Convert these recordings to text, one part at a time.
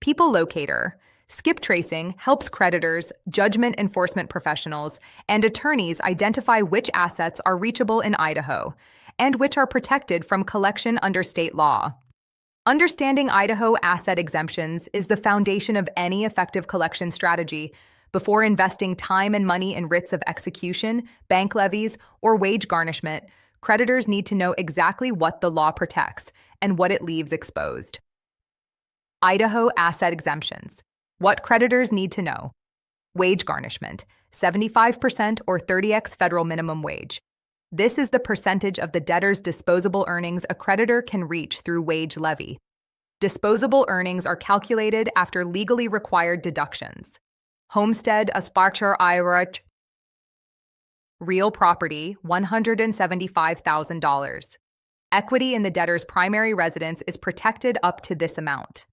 People Locator. Skip tracing helps creditors, judgment enforcement professionals, and attorneys identify which assets are reachable in Idaho and which are protected from collection under state law. Understanding Idaho asset exemptions is the foundation of any effective collection strategy. Before investing time and money in writs of execution, bank levies, or wage garnishment, creditors need to know exactly what the law protects and what it leaves exposed. Idaho asset exemptions. What creditors need to know. Wage garnishment, 75% or 30x federal minimum wage. This is the percentage of the debtor's disposable earnings a creditor can reach through wage levy. Disposable earnings are calculated after legally required deductions. Homestead, Asparchar Irach. Real property, $175,000. Equity in the debtor's primary residence is protected up to this amount.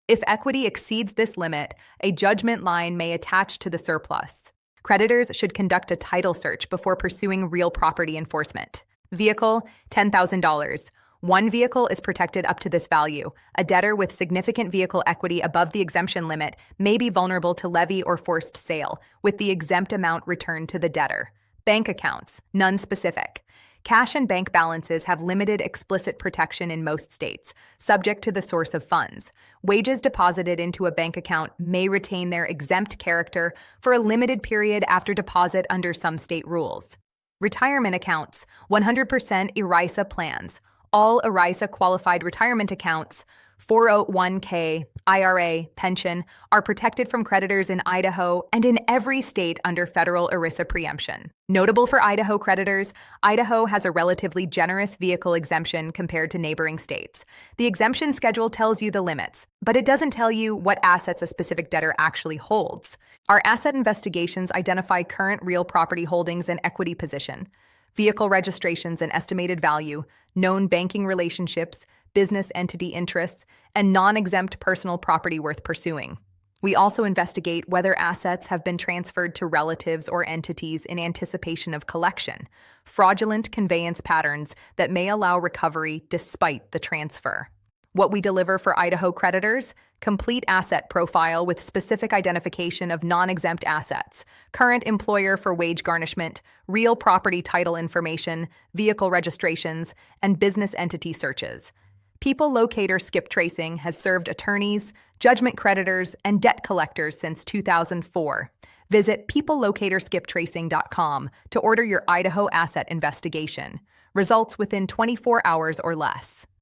If equity exceeds this limit, a judgment line may attach to the surplus. Creditors should conduct a title search before pursuing real property enforcement. Vehicle, $10,000. One vehicle is protected up to this value. A debtor with significant vehicle equity above the exemption limit may be vulnerable to levy or forced sale, with the exempt amount returned to the debtor. Bank accounts, none specific. Cash and bank balances have limited explicit protection in most states, subject to the source of funds. Wages deposited into a bank account may retain their exempt character for a limited period after deposit under some state rules. Retirement accounts, 100% ERISA plans. All ERISA qualified retirement accounts, 401k, IRA, pension, are protected from creditors in Idaho and in every state under federal ERISA preemption. Notable for Idaho creditors, Idaho has a relatively generous vehicle exemption compared to neighboring states. The exemption schedule tells you the limits, but it doesn't tell you what assets a specific debtor actually holds. Our asset investigations identify current real property holdings and equity position, vehicle registrations and estimated value, known banking relationships, business entity interests, and non-exempt personal property worth pursuing. We also investigate whether assets have been transferred to relatives or entities in anticipation of collection, fraudulent conveyance patterns that may allow recovery despite the transfer. What we deliver for Idaho creditors: complete asset profile with specific identification of non-exempt assets, current employer for wage garnishment, real property title information, vehicle registrations, and business entity searches. People Locator skip tracing has served attorneys, judgment creditors, and debt collectors since 2004. Visit peoplelocatorsskiptracing.com to order your Idaho asset investigation. Results within 24 hours or less.